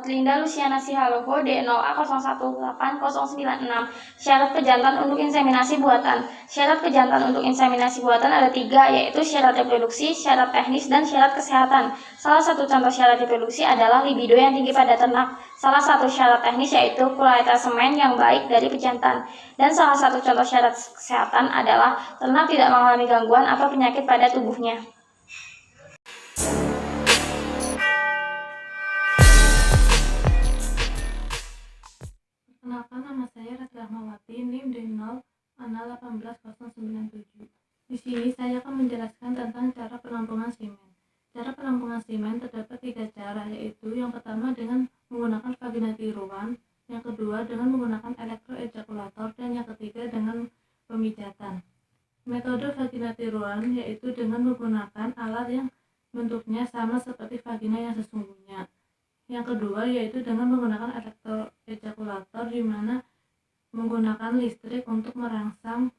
Linda Luciana Sihaloho D0A018096. Syarat pejantan untuk inseminasi buatan. Syarat pejantan untuk inseminasi buatan ada 3, yaitu syarat reproduksi, syarat teknis, dan syarat kesehatan. Salah satu contoh syarat reproduksi adalah libido yang tinggi pada ternak. Salah satu syarat teknis yaitu kualitas semen yang baik dari pejantan. Dan salah satu contoh syarat kesehatan adalah ternak tidak mengalami gangguan atau penyakit pada tubuhnya. Perkenalkan, nama saya Rati Rahmawati, NIM D0A18097. Di sini saya akan menjelaskan tentang cara penampungan semen. Cara penampungan semen terdapat 3 cara, yaitu yang pertama dengan menggunakan vagina tiruan, yang kedua dengan menggunakan elektroejakulator, dan yang ketiga dengan pemijatan. Metode vagina tiruan yaitu dengan menggunakan alat yang bentuknya sama seperti vagina yang sesungguhnya. Yang kedua yaitu dengan menggunakan elektroejakulator, di mana menggunakan listrik untuk merangsang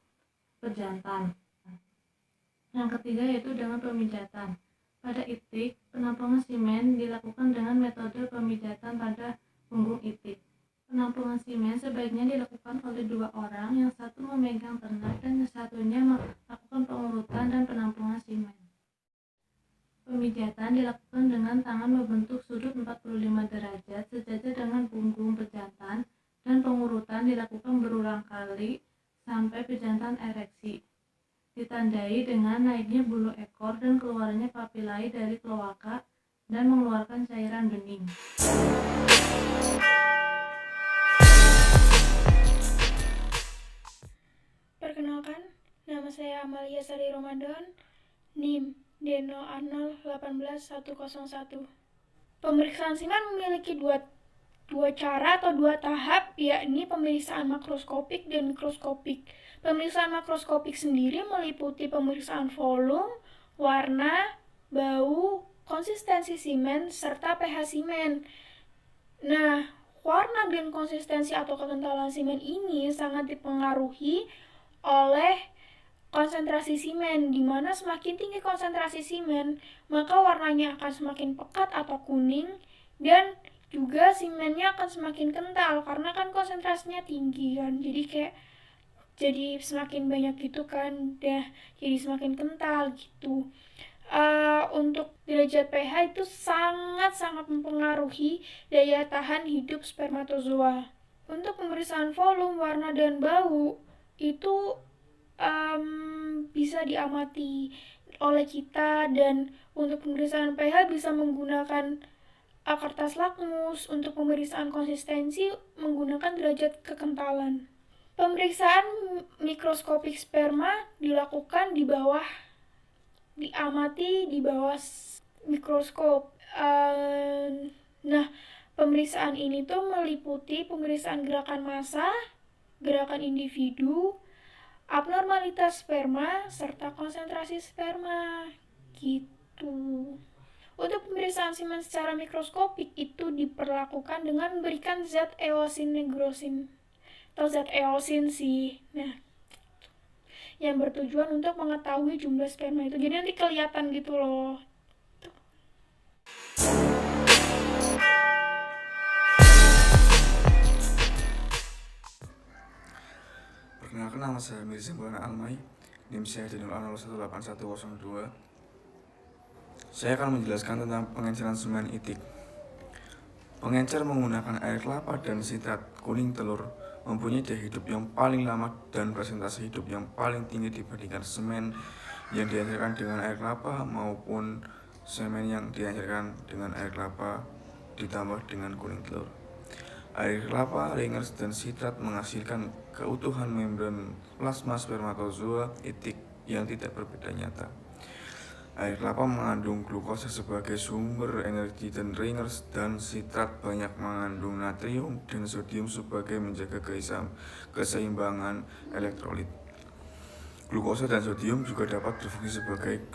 pejantan. Yang ketiga yaitu dengan pemijatan. Pada itik, penampungan semen dilakukan dengan metode pemijatan pada punggung itik. Penampungan semen sebaiknya dilakukan oleh 2 orang, yang satu memegang ternak dan yang satunya melakukan pengurutan dan penampungan semen. Pemijatan dilakukan dengan tangan membentuk sudut 45 derajat sejajar dengan punggung pejantan, dan pengurutan dilakukan berulang kali sampai pejantan ereksi. Ditandai dengan naiknya bulu ekor dan keluarnya papilae dari kloaka dan mengeluarkan cairan bening. Perkenalkan, nama saya Amalia Sari Ramadan, NIM D0A018101. Pemeriksaan semen memiliki dua cara atau 2 tahap, yakni pemeriksaan makroskopik dan mikroskopik. Pemeriksaan makroskopik sendiri meliputi pemeriksaan volume, warna, bau, konsistensi semen, serta pH semen. Nah, warna dan konsistensi atau kekentalan semen ini sangat dipengaruhi oleh konsentrasi semen, di mana semakin tinggi konsentrasi semen, maka warnanya akan semakin pekat atau kuning, dan juga semennya akan semakin kental karena kan konsentrasinya tinggi kan. Jadi semakin banyak gitu kan, jadi semakin kental gitu. Untuk derajat pH itu sangat-sangat mempengaruhi daya tahan hidup spermatozoa. Untuk pemeriksaan volume, warna, dan bau itu bisa diamati oleh kita, dan untuk pemeriksaan pH bisa menggunakan kertas lakmus. Untuk pemeriksaan konsistensi menggunakan derajat kekentalan. Pemeriksaan mikroskopik sperma dilakukan diamati di bawah mikroskop. Nah, pemeriksaan ini tuh meliputi pemeriksaan gerakan massa, gerakan individu, abnormalitas sperma, serta konsentrasi sperma gitu. Untuk pemeriksaan semen secara mikroskopik itu diperlakukan dengan memberikan zat eosin negrosin atau zat eosin sih. Nah, yang bertujuan untuk mengetahui jumlah sperma itu, jadi nanti kelihatan gitu loh. Perkenalkan, nama saya Mirza Maulana Almai, NIM saya D0A018102. Saya akan menjelaskan tentang pengenceran semen itik. Pengencer menggunakan air kelapa dan sitrat kuning telur mempunyai daya hidup yang paling lama dan presentasi hidup yang paling tinggi dibandingkan semen yang dihancurkan dengan air kelapa maupun semen yang dihancurkan dengan air kelapa ditambah dengan kuning telur. Air kelapa, ringers, dan sitrat menghasilkan keutuhan membran plasma spermatozoa itik yang tidak berbeda nyata. Air kelapa mengandung glukosa sebagai sumber energi, dan ringers dan sitrat banyak mengandung natrium dan sodium sebagai menjaga keseimbangan elektrolit. Glukosa dan sodium juga dapat berfungsi sebagai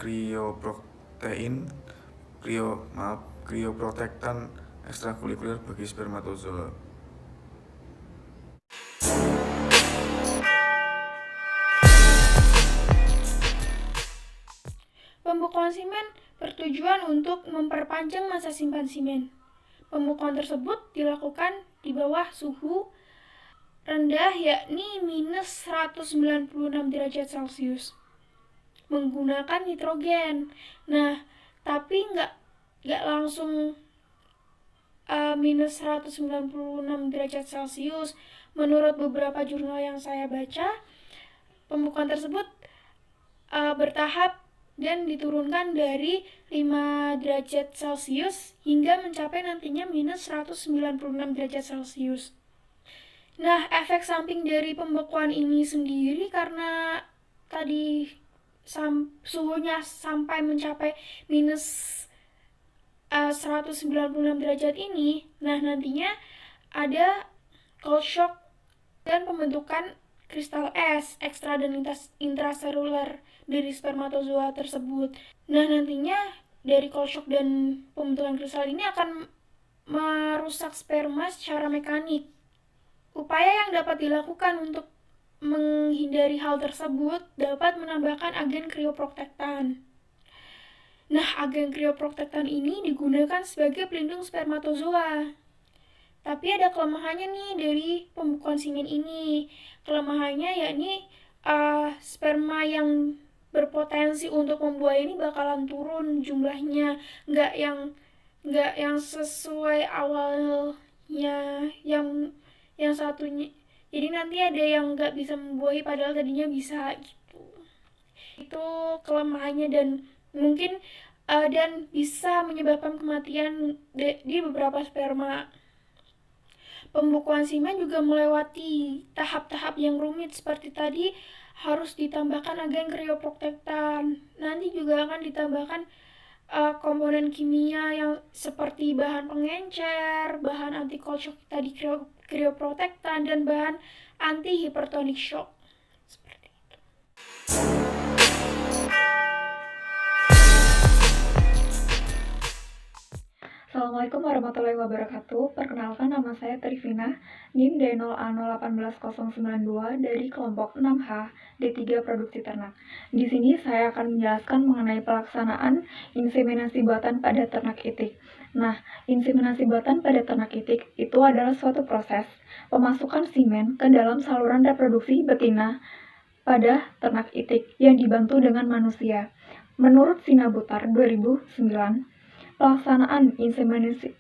krioprotektan ekstrakulikuler bagi spermatozoa. Pembekuan semen bertujuan untuk memperpanjang masa simpan semen. Pembekuan tersebut dilakukan di bawah suhu rendah yakni minus 196 derajat Celcius menggunakan nitrogen. Nah, tapi nggak langsung minus 196 derajat Celcius. Menurut beberapa jurnal yang saya baca, pembekuan tersebut bertahap dan diturunkan dari 5 derajat Celcius hingga mencapai nantinya minus 196 derajat Celcius. Nah, efek samping dari pembekuan ini sendiri karena tadi suhunya sampai mencapai minus 196 derajat ini, nah nantinya ada cold shock dan pembentukan kristal es ekstra dan intraseluler dari spermatozoa tersebut. Nah, nantinya dari cold shock dan pembentukan kristal ini akan merusak sperma secara mekanik. Upaya yang dapat dilakukan untuk menghindari hal tersebut dapat menambahkan agen krioprotektan. Nah, agen krioprotektan ini digunakan sebagai pelindung spermatozoa. Tapi ada kelemahannya nih dari pembekuan semen ini. Kelemahannya yakni sperma yang berpotensi untuk membuai ini bakalan turun jumlahnya, nggak yang sesuai awalnya yang satunya. Jadi nanti ada yang nggak bisa membuahi padahal tadinya bisa gitu. Itu kelemahannya dan mungkin dan bisa menyebabkan kematian di beberapa sperma. Pembekuan semen juga melewati tahap-tahap yang rumit seperti tadi, harus ditambahkan agen krioprotektan. Nanti juga akan ditambahkan komponen kimia yang seperti bahan pengencer, bahan anti cold shock tadi krioprotektan, dan bahan anti hypertonic shock. Seperti itu. Assalamualaikum warahmatullahi wabarakatuh. Perkenalkan, nama saya Trivina, NIM D0A018092 dari kelompok 6H D3 Produksi Ternak. Di sini saya akan menjelaskan mengenai pelaksanaan inseminasi buatan pada ternak itik. Nah, inseminasi buatan pada ternak itik itu adalah suatu proses pemasukan semen ke dalam saluran reproduksi betina pada ternak itik yang dibantu dengan manusia. Menurut Sinabutar 2009, pelaksanaan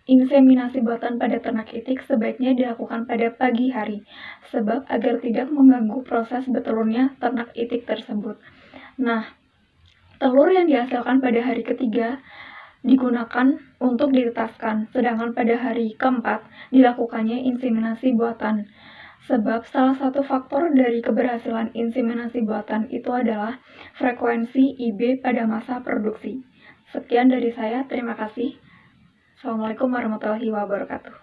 inseminasi buatan pada ternak itik sebaiknya dilakukan pada pagi hari, sebab agar tidak mengganggu proses bertelurnya ternak itik tersebut. Nah, telur yang dihasilkan pada hari ketiga digunakan untuk ditetaskan, sedangkan pada hari keempat dilakukannya inseminasi buatan. Sebab salah satu faktor dari keberhasilan inseminasi buatan itu adalah frekuensi IB pada masa produksi. Sekian dari saya, terima kasih. Assalamualaikum warahmatullahi wabarakatuh.